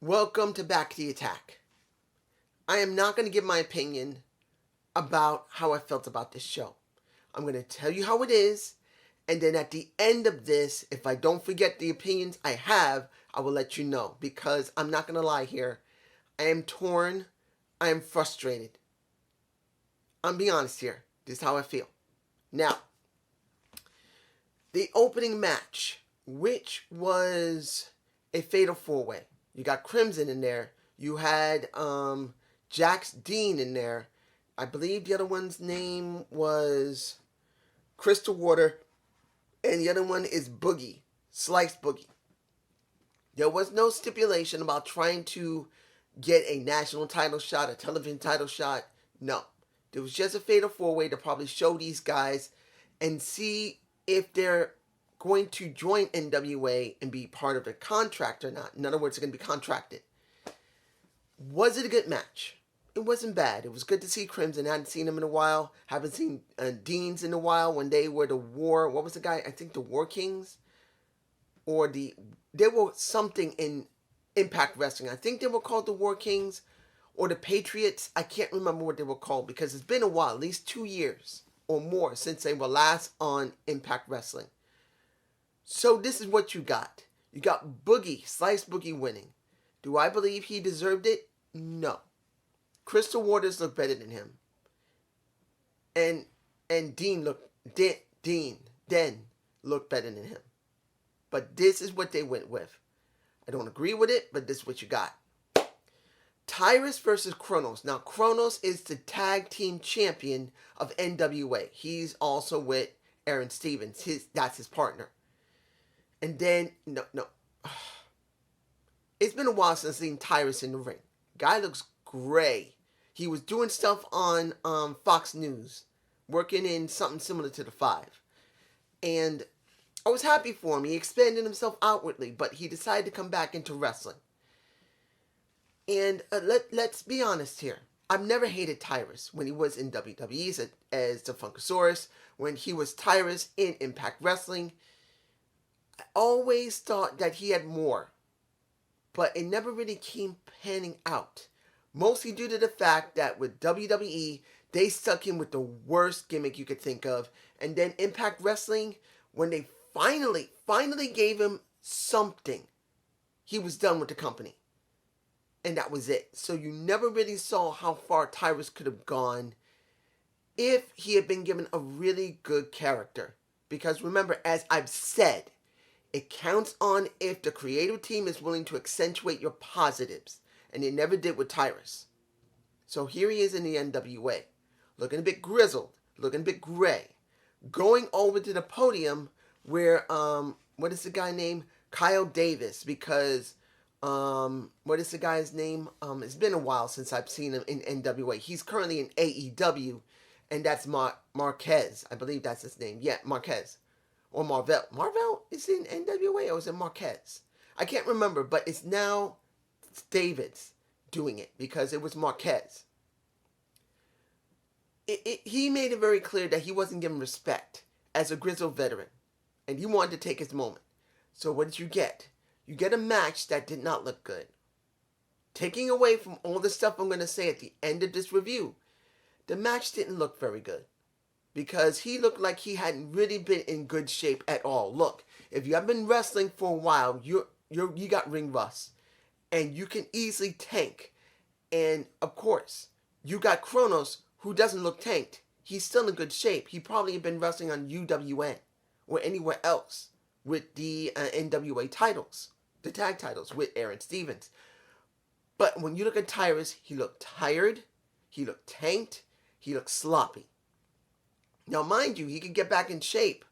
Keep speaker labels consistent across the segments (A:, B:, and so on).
A: Welcome to Back to the Attack. I am not going to give my opinion about how I felt about this show. I'm going to tell you how it is, and then at the end of this, if I don't forget the opinions I have, I will let you know, because I'm not going to lie here. I am torn. I am frustrated. I'm being honest here. This is how I feel. Now, the opening match, which was a fatal four-way. You got Crimson in there. You had Jax Dean in there. I believe the other one's name was Crystal Water. And the other one is Boogie. Sliced Boogie. There was no stipulation about trying to get a national title shot, a television title shot. No. There was just a fatal four-way to probably show these guys and see if they're going to join NWA and be part of their contract or not. In other words, they're going to be contracted. Was it a good match? It wasn't bad. It was good to see Crimson. I hadn't seen him in a while. Haven't seen Deans in a while when they were the War... What was the guy? I think the War Kings? Or they were something in Impact Wrestling. I think they were called the War Kings or the Patriots. I can't remember what they were called because it's been a while. At least 2 years or more since they were last on Impact Wrestling. So this is what you got. You got Boogie, Slice Boogie winning. Do I believe he deserved it? No. Crystal Waters looked better than him. And Den looked better than him. But this is what they went with. I don't agree with it, but this is what you got. Tyrus versus Chronos. Now, Chronos is the tag team champion of NWA. He's also with Aaron Stevens. That's his partner. And then, no. It's been a while since I've seen Tyrus in the ring. Guy looks gray. He was doing stuff on Fox News, working in something similar to the 5. And I was happy for him. He expanded himself outwardly, but he decided to come back into wrestling. And let's be honest here. I've never hated Tyrus when he was in WWE as the Funkasaurus, when he was Tyrus in Impact Wrestling. I always thought that he had more, but it never really came panning out. Mostly due to the fact that with WWE, they stuck him with the worst gimmick you could think of. And then Impact Wrestling, when they finally gave him something, he was done with the company. And that was it. So you never really saw how far Tyrus could have gone if he had been given a really good character. Because remember, as I've said, it counts on if the creative team is willing to accentuate your positives. And they never did with Tyrus. So here he is in the NWA. Looking a bit grizzled. Looking a bit gray. Going over to the podium where, what is the guy named? Kyle Davis. Because, what is the guy's name? It's been a while since I've seen him in NWA. He's currently in AEW. And that's Marquez. I believe that's his name. Yeah, Marquez. Or Marvel. Marvel is in NWA or is it Marquez? I can't remember, but it's now David's doing it because it was Marquez. He made it very clear that he wasn't given respect as a grizzled veteran. And he wanted to take his moment. So what did you get? You get a match that did not look good. Taking away from all the stuff I'm going to say at the end of this review, the match didn't look very good. Because he looked like he hadn't really been in good shape at all. Look, if you have been wrestling for a while, you got ring rust. And you can easily tank. And, of course, you got Chronos, who doesn't look tanked. He's still in good shape. He probably had been wrestling on UWN or anywhere else with the NWA titles, the tag titles with Aaron Stevens. But when you look at Tyrus, he looked tired. He looked tanked. He looked sloppy. Now, mind you, he could get back in shape.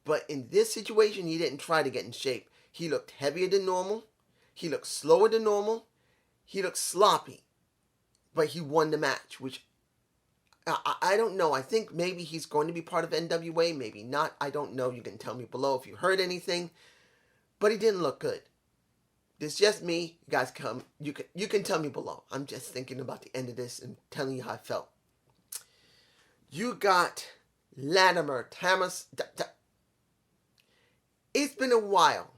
A: But in this situation, he didn't try to get in shape. He looked heavier than normal. He looked slower than normal. He looked sloppy. But he won the match, which I don't know. I think maybe he's going to be part of NWA. Maybe not. I don't know. You can tell me below if you heard anything. But he didn't look good. This is just me. You guys come. You can tell me below. I'm just thinking about the end of this and telling you how I felt. You got Latimer, Tamas. It's been a while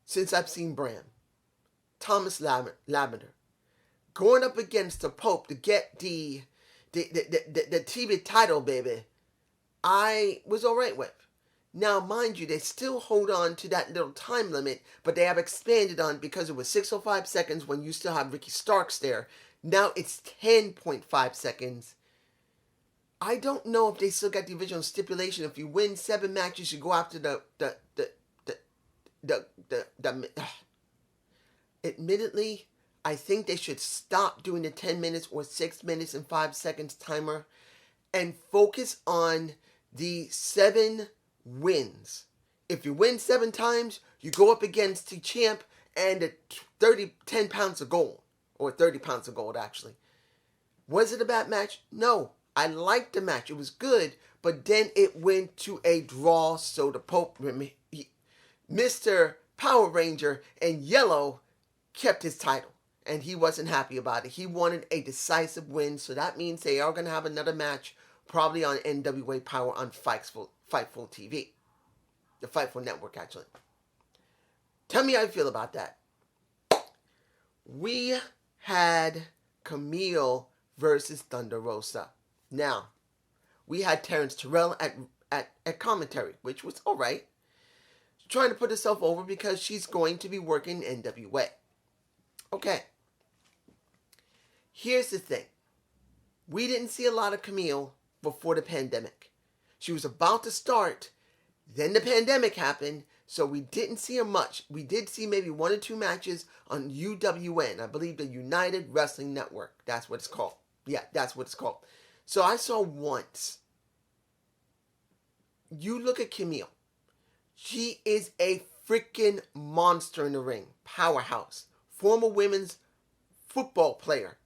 A: since I've seen Bram. Thomas Lavender, going up against the Pope to get the TV title, baby, I was alright with. Now, mind you, they still hold on to that little time limit, but they have expanded on because it was 6:05 seconds when you still have Ricky Starks there. Now it's 10.5 seconds. I don't know if they still got the original stipulation. If you win 7 matches, you go after the Admittedly, I think they should stop doing the 10 minutes or 6 minutes and 5 seconds timer and focus on the 7 wins. If you win 7 times, you go up against the champ and the 10 pounds of gold. Or 30 pounds of gold, actually. Was it a bad match? No. I liked the match. It was good. But then it went to a draw. So the Pope, Mr. Power Ranger in yellow, kept his title. And he wasn't happy about it. He wanted a decisive win. So that means they are going to have another match. Probably on NWA Power on Fightful TV. The Fightful Network, actually. Tell me how you feel about that. We had Kamille versus Thunder Rosa. Now, we had Terrence Terrell at commentary, which was alright. Trying to put herself over because she's going to be working NWA. Okay. Here's the thing. We didn't see a lot of Kamille before the pandemic. She was about to start, then the pandemic happened, so we didn't see her much. We did see maybe 1 or 2 matches on UWN, I believe the United Wrestling Network. That's what it's called. Yeah, that's what it's called. So I saw once. You look at Kamille. She is a freaking monster in the ring. Powerhouse. Former women's football player.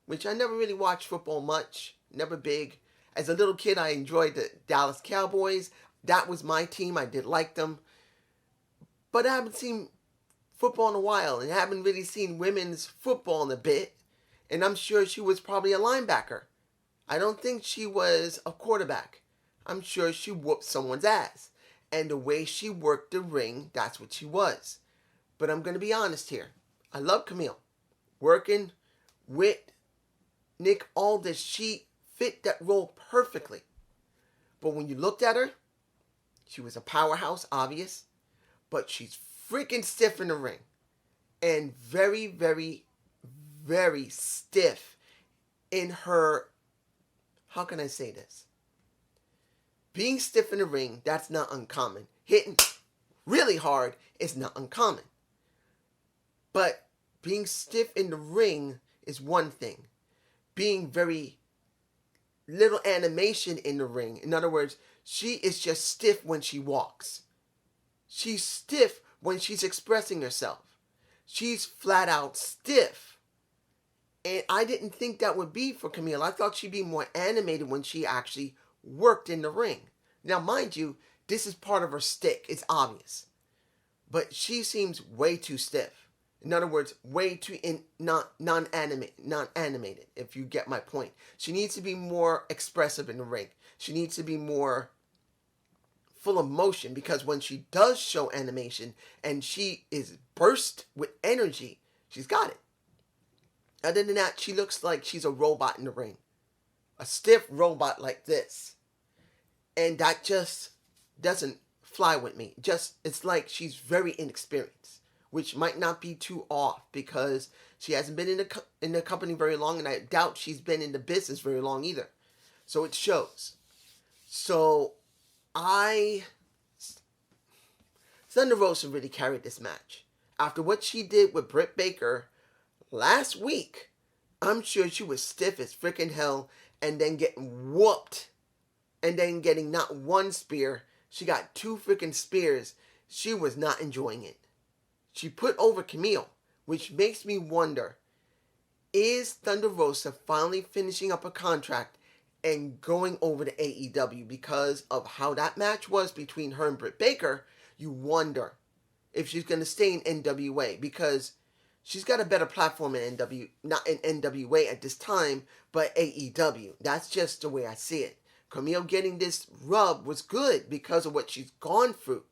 A: Which I never really watched football much. Never big. As a little kid, I enjoyed the Dallas Cowboys. That was my team. I did like them. But I haven't seen football in a while. And haven't really seen women's football in a bit. And I'm sure she was probably a linebacker. I don't think she was a quarterback. I'm sure she whooped someone's ass. And the way she worked the ring, that's what she was. But I'm going to be honest here. I love Kamille. Working with Nick Aldis, she fit that role perfectly. But when you looked at her, she was a powerhouse, obvious. But she's freaking stiff in the ring. And very, very, very stiff in her, how can I say this? Being stiff in the ring, that's not uncommon. Hitting really hard is not uncommon. But being stiff in the ring is one thing. Being very little animation in the ring. In other words, she is just stiff when she walks. She's stiff when she's expressing herself. She's flat out stiff. And I didn't think that would be for Kamille. I thought she'd be more animated when she actually worked in the ring. Now, mind you, this is part of her stick. It's obvious. But she seems way too stiff. In other words, way too non-animated, if you get my point. She needs to be more expressive in the ring. She needs to be more full of motion, because when she does show animation and she is burst with energy, she's got it. Other than that, she looks like she's a robot in the ring. A stiff robot like this. And that just doesn't fly with me. It's like she's very inexperienced, which might not be too off because she hasn't been in the company very long, and I doubt she's been in the business very long either. So it shows. So Thunder Rosa really carried this match. After what she did with Britt Baker last week, I'm sure she was stiff as freaking hell, and then getting whooped, and then getting not one spear, she got 2 freaking spears. She was not enjoying it. She put over Kamille, which makes me wonder, is Thunder Rosa finally finishing up a contract and going over to AEW? Because of how that match was between her and Britt Baker, you wonder if she's going to stay in NWA, because she's got a better platform in not in NWA at this time, but AEW. That's just the way I see it. Kamille getting this rub was good because of what she's gone through.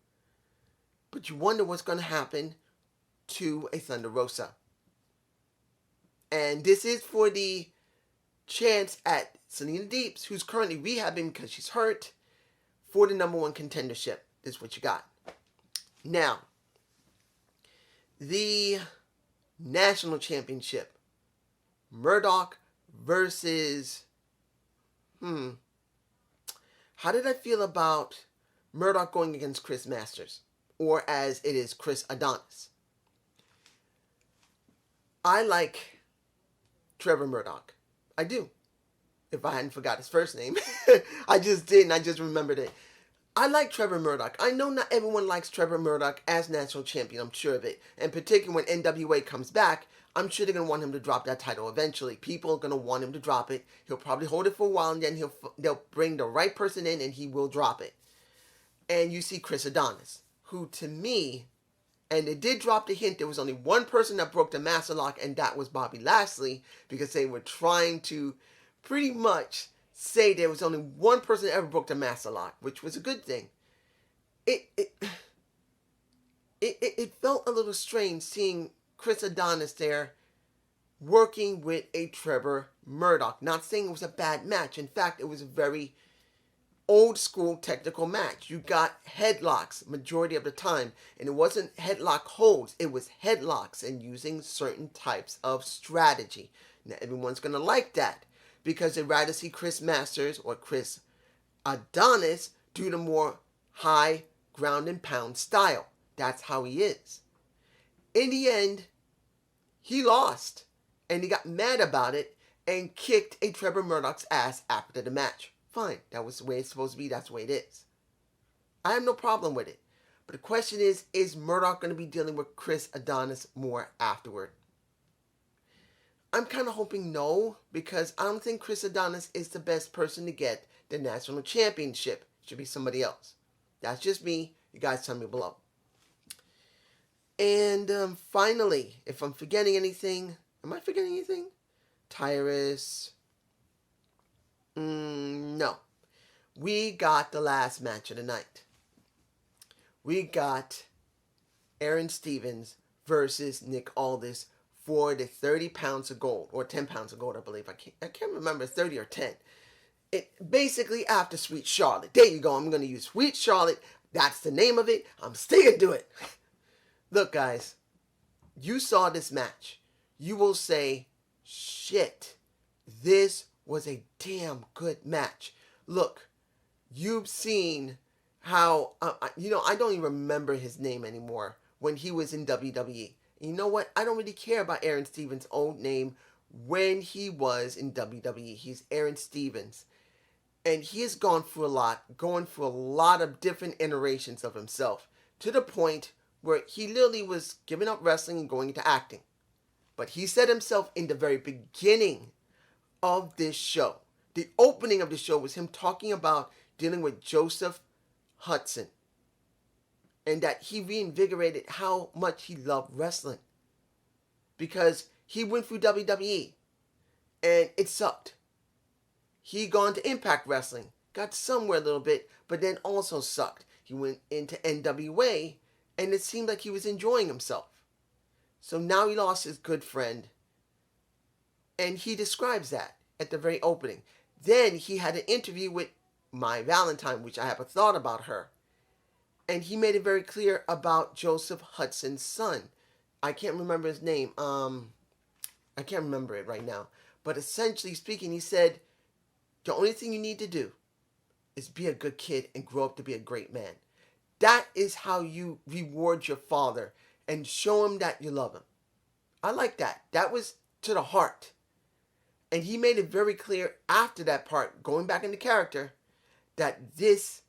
A: But you wonder what's going to happen to a Thunder Rosa. And this is for the chance at Selena Deeps, who's currently rehabbing because she's hurt, for the number one contendership. This is what you got. Now, the national championship. Murdoch versus... How did I feel about Murdoch going against Chris Masters? Or as it is, Chris Adonis. I like Trevor Murdoch. I do. If I hadn't forgot his first name. I just didn't. I just remembered it. I like Trevor Murdoch. I know not everyone likes Trevor Murdoch as national champion. I'm sure of it. And particularly when NWA comes back, I'm sure they're going to want him to drop that title eventually. People are going to want him to drop it. He'll probably hold it for a while, and then they'll bring the right person in, and he will drop it. And you see Chris Adonis, who to me, and they did drop the hint, there was only one person that broke the master lock, and that was Bobby Lashley, because they were trying to pretty much say there was only one person that ever broke the master lock, which was a good thing. It felt a little strange seeing Chris Adonis there working with a Trevor Murdoch. Not saying it was a bad match. In fact, it was a very old school technical match. You got headlocks majority of the time, and it wasn't headlock holds. It was headlocks and using certain types of strategy. Now, everyone's going to like that because they'd rather see Chris Masters or Chris Adonis do the more high ground and pound style. That's how he is. In the end, he lost, and he got mad about it and kicked a Trevor Murdoch's ass after the match. Fine, that was the way it's supposed to be. That's the way it is. I have no problem with it. But the question is Murdoch going to be dealing with Chris Adonis more afterward? I'm kind of hoping no, because I don't think Chris Adonis is the best person to get the national championship. It should be somebody else. That's just me. You guys tell me below. And finally, if I'm forgetting anything, am I forgetting anything? Tyrus. No. We got the last match of the night. We got Aaron Stevens versus Nick Aldis for the 30 pounds of gold, or 10 pounds of gold, I believe. I can't remember, 30 or 10. It basically after Sweet Charlotte. There you go. I'm going to use Sweet Charlotte. That's the name of it. I'm sticking to it. Look, guys, you saw this match. You will say, shit, this was a damn good match. Look, you've seen how, I don't even remember his name anymore when he was in WWE. You know what? I don't really care about Aaron Stevens' old name when he was in WWE. He's Aaron Stevens. And he has gone through a lot, going through a lot of different iterations of himself, to the point where he literally was giving up wrestling and going into acting. But he said himself in the very beginning of this show, the opening of the show was him talking about dealing with Joseph Hudson, and that he reinvigorated how much he loved wrestling, because he went through WWE and it sucked. He gone to Impact Wrestling, got somewhere a little bit, but then also sucked. He went into NWA, and it seemed like he was enjoying himself. So now he lost his good friend. And he describes that at the very opening. Then he had an interview with My Valentine, which I have a thought about her. And he made it very clear about Joseph Hudson's son. I can't remember his name. I can't remember it right now. But essentially speaking, he said, the only thing you need to do is be a good kid and grow up to be a great man. That is how you reward your father and show him that you love him. I like that. That was to the heart. And he made it very clear after that part, going back into character, that this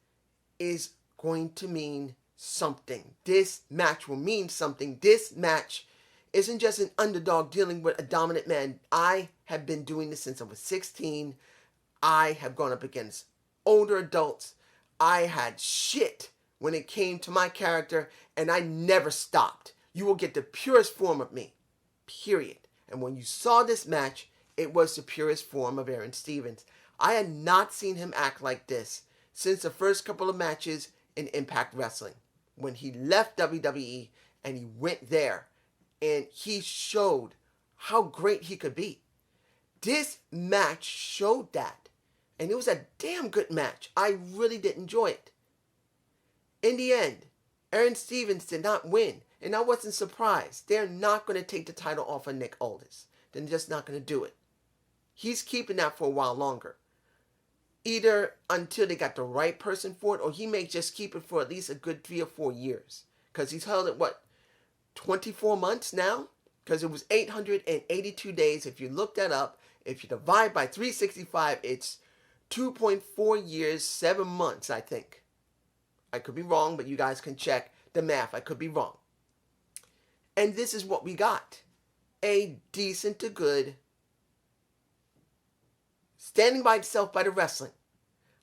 A: is going to mean something. This match will mean something. This match isn't just an underdog dealing with a dominant man. I have been doing this since I was 16. I have gone up against older adults. I had shit when it came to my character, and I never stopped. You will get the purest form of me, period. And when you saw this match, it was the purest form of Aaron Stevens. I had not seen him act like this since the first couple of matches in Impact Wrestling, when he left WWE and he went there, and he showed how great he could be. This match showed that. And it was a damn good match. I really did enjoy it. In the end, Aaron Stevens did not win. And I wasn't surprised. They're not going to take the title off of Nick Aldis. They're just not going to do it. He's keeping that for a while longer. Either until they got the right person for it, or he may just keep it for at least a good 3 or 4 years. Because he's held it, 24 months now? Because it was 882 days. If you look that up, if you divide by 365, it's 2.4 years, 7 months, I think. I could be wrong, but you guys can check the math. I could be wrong. And this is what we got. A decent to good, standing by itself by the wrestling.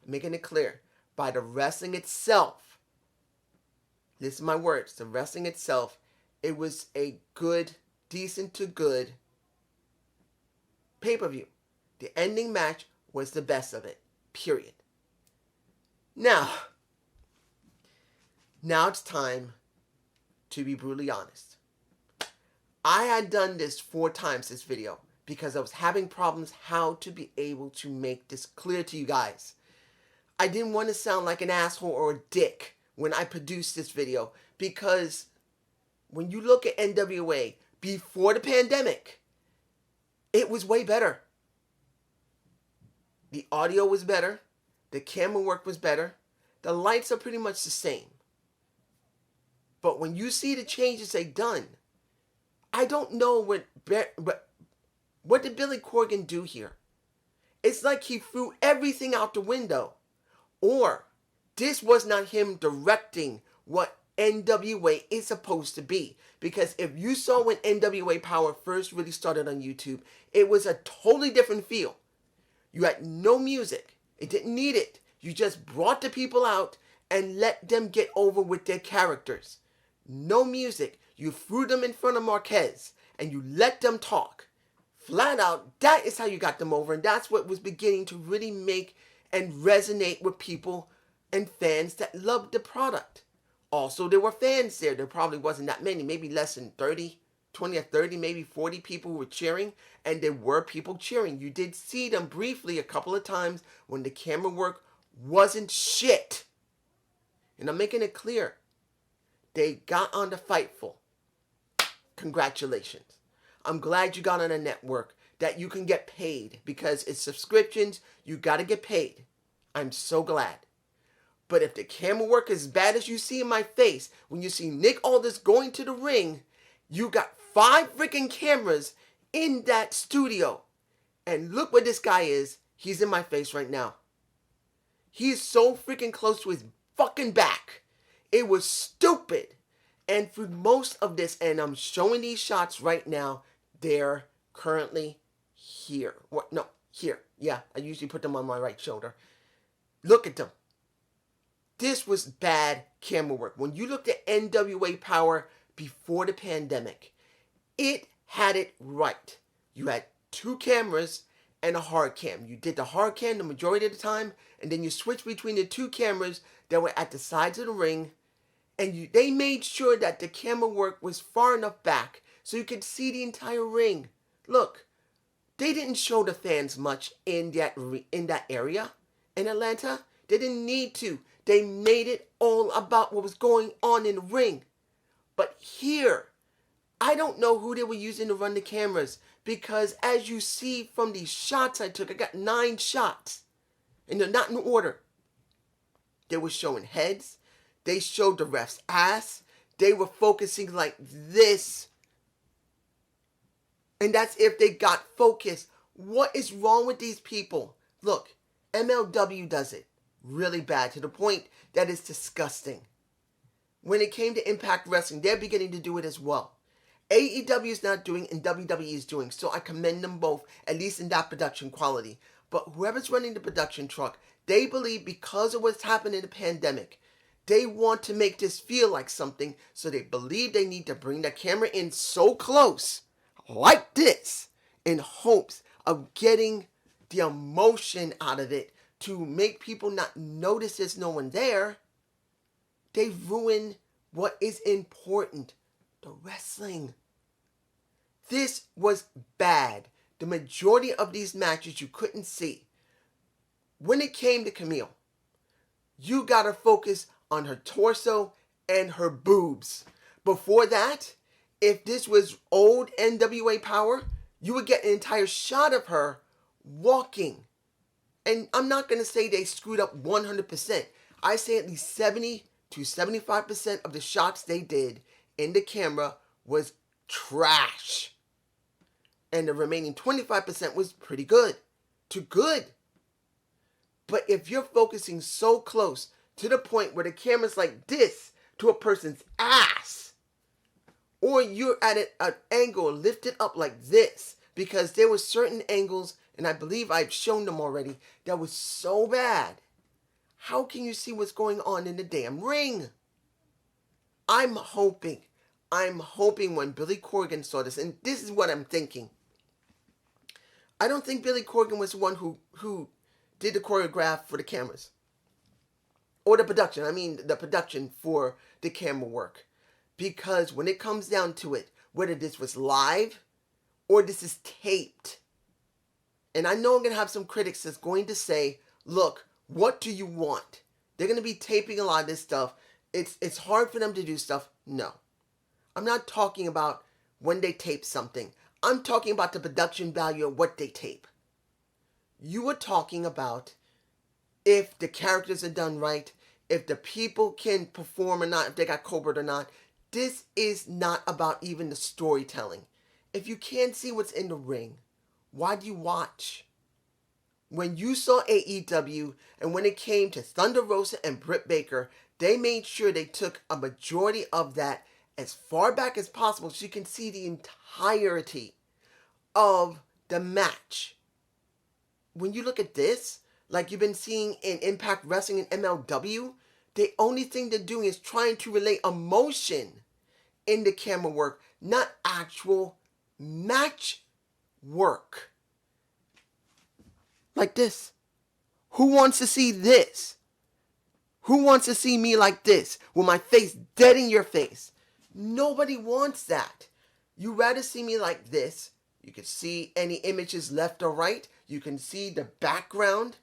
A: I'm making it clear. By the wrestling itself. Listen to my words. The wrestling itself, it was a good, decent to good pay-per-view. The ending match was the best of it. Period. Now it's time to be brutally honest. I had done this 4 times, this video, because I was having problems how to be able to make this clear to you guys. I didn't want to sound like an asshole or a dick when I produced this video, because when you look at NWA before the pandemic, it was way better. The audio was better. The camera work was better. The lights are pretty much the same. But when you see the changes they've done, I don't know what did Billy Corgan do here? It's like he threw everything out the window. Or this was not him directing what NWA is supposed to be. Because if you saw when NWA Power first really started on YouTube, it was a totally different feel. You had no music. It didn't need it. You just brought the people out and let them get over with their characters. No music. You threw them in front of Marquez and you let them talk. Flat out, that is how you got them over. And that's what was beginning to really make and resonate with people and fans that loved the product. Also, there were fans there. There probably wasn't that many. Maybe less than 30, 20 or 30, maybe 40 people who were cheering. And there were people cheering. You did see them briefly a couple of times when the camera work wasn't shit. And I'm making it clear. They got on the Fightful. Congratulations. I'm glad you got on a network that you can get paid, because it's subscriptions. You got to get paid. I'm so glad. But if the camera work is as bad as you see in my face when you see Nick Aldis going to the ring, you got 5 freaking cameras in that studio. And look where this guy is. He's in my face right now. He's so freaking close to his fucking back. It was stupid. And for most of this, and I'm showing these shots right now, they're currently here. What? No, here. Yeah, I usually put them on my right shoulder. Look at them. This was bad camera work. When you looked at NWA Power before the pandemic, it had it right. You had 2 cameras and a hard cam. You did the hard cam the majority of the time, and then you switched between the 2 cameras that were at the sides of the ring, and they made sure that the camera work was far enough back so you could see the entire ring. Look, they didn't show the fans much in that area in Atlanta. They didn't need to. They made it all about what was going on in the ring. But here, I don't know who they were using to run the cameras, because as you see from these shots I took, I got 9 shots, and they're not in order. They were showing heads. They showed the ref's ass. They were focusing like this. And that's if they got focused. What is wrong with these people? Look, MLW does it really bad, to the point that it's disgusting. When it came to Impact Wrestling, they're beginning to do it as well. AEW is not doing and WWE is doing, so I commend them both, at least in that production quality. But whoever's running the production truck, they believe because of what's happened in the pandemic, they want to make this feel like something, so they believe they need to bring the camera in so close, like this, in hopes of getting the emotion out of it to make people not notice there's no one there. They ruin what is important, the wrestling. This was bad. The majority of these matches you couldn't see. When it came to Kamille, you gotta focus on her torso and her boobs. Before that, if this was old NWA Power, you would get an entire shot of her walking. And I'm not gonna say they screwed up 100%. I say at least 70 to 75% of the shots they did in the camera was trash. And the remaining 25% was pretty good to good. But if you're focusing so close to the point where the camera's like this to a person's ass, or you're at an angle lifted up like this, because there were certain angles, and I believe I've shown them already, that was so bad. How can you see what's going on in the damn ring? I'm hoping when Billy Corgan saw this, and this is what I'm thinking. I don't think Billy Corgan was the one who did the choreograph for the cameras. Or the production. I mean, the production for the camera work. Because when it comes down to it, whether this was live or this is taped, and I know I'm going to have some critics that's going to say, look, what do you want? They're going to be taping a lot of this stuff. It's hard for them to do stuff. No. I'm not talking about when they tape something. I'm talking about the production value of what they tape. You were talking about if the characters are done right, if the people can perform or not, if they got covered or not. This is not about even the storytelling. If you can't see what's in the ring, why do you watch? When you saw AEW and when it came to Thunder Rosa and Britt Baker, they made sure they took a majority of that as far back as possible so you can see the entirety of the match. When you look at this, like you've been seeing in Impact Wrestling and MLW, the only thing they're doing is trying to relay emotion in the camera work, not actual match work. Like this. Who wants to see this? Who wants to see me like this, with my face dead in your face? Nobody wants that. You rather see me like this. You can see any images left or right. You can see the background.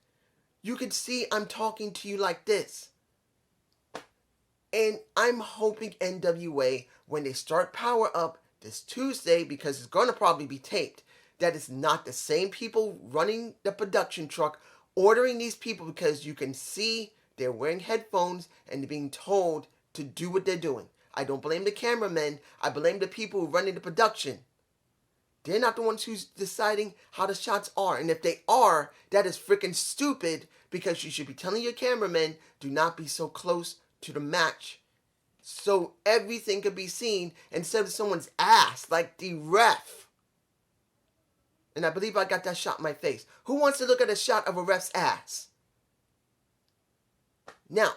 A: You can see I'm talking to you like this. And I'm hoping NWA, when they start Power Up this Tuesday, because it's going to probably be taped, that it's not the same people running the production truck, ordering these people, because you can see they're wearing headphones and they're being told to do what they're doing. I don't blame the cameramen. I blame the people who are running the production. They're not the ones who's deciding how the shots are. And if they are, that is freaking stupid, because you should be telling your cameramen, do not be so close to the match so everything could be seen instead of someone's ass, like the ref. And I believe I got that shot in my face. Who wants to look at a shot of a ref's ass? Now,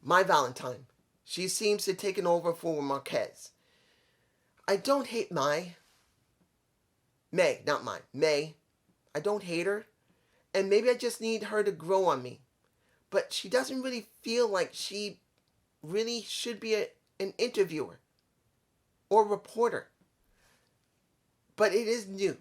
A: my Valentine. She seems to have taken over for Marquez. I don't hate May, not mine. May. I don't hate her. And maybe I just need her to grow on me. But she doesn't really feel like she really should be an interviewer or reporter. But it is new.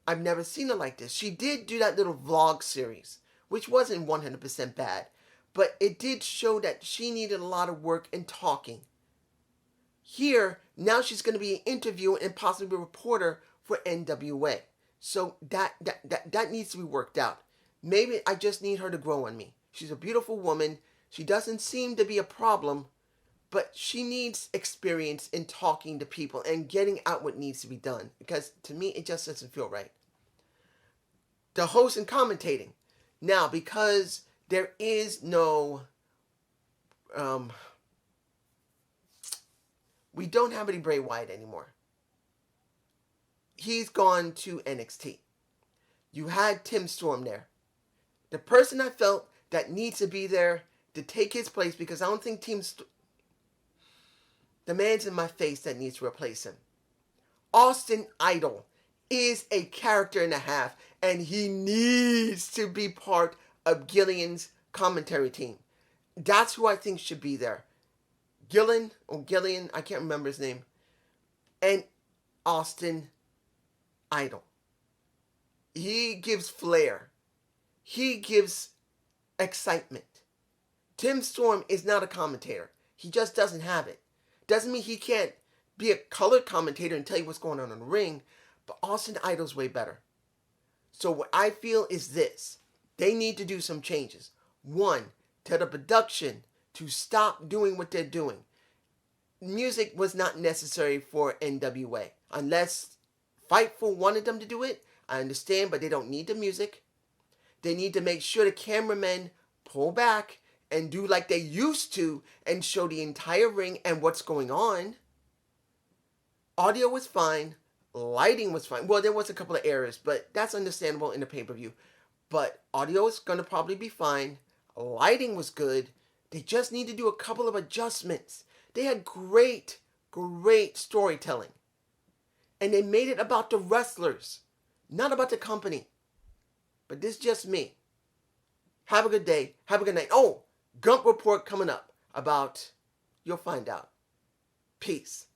A: I've never seen her like this. She did do that little vlog series, which wasn't 100% bad. But it did show that she needed a lot of work in talking. Here, now she's going to be an interviewer and possibly a reporter for NWA. So that needs to be worked out. Maybe I just need her to grow on me. She's a beautiful woman. She doesn't seem to be a problem, but she needs experience in talking to people and getting out what needs to be done. Because to me, it just doesn't feel right. The host and commentating. Now, because there is no... we don't have any Bray Wyatt anymore. He's gone to NXT. You had Tim Storm there. The person I felt that needs to be there to take his place, because I don't think the man's in my face that needs to replace him. Austin Idol is a character and a half, and he needs to be part of Gillian's commentary team. That's who I think should be there. Gillian, I can't remember his name. And Austin Idol. He gives flair. He gives excitement. Tim Storm is not a commentator. He just doesn't have it. Doesn't mean he can't be a colored commentator and tell you what's going on in the ring, but Austin Idol's way better. So what I feel is this. They need to do some changes. One, tell the production to stop doing what they're doing. Music was not necessary for NWA. Unless Fightful wanted them to do it, I understand, but they don't need the music. They need to make sure the cameramen pull back and do like they used to and show the entire ring and what's going on. Audio was fine. Lighting was fine. Well, there was a couple of errors, but that's understandable in the pay-per-view. But audio is going to probably be fine. Lighting was good. They just need to do a couple of adjustments. They had great storytelling. And they made it about the wrestlers, not about the company. But this is just me. Have a good day. Have a good night. Oh, Gump Report coming up about, you'll find out. Peace.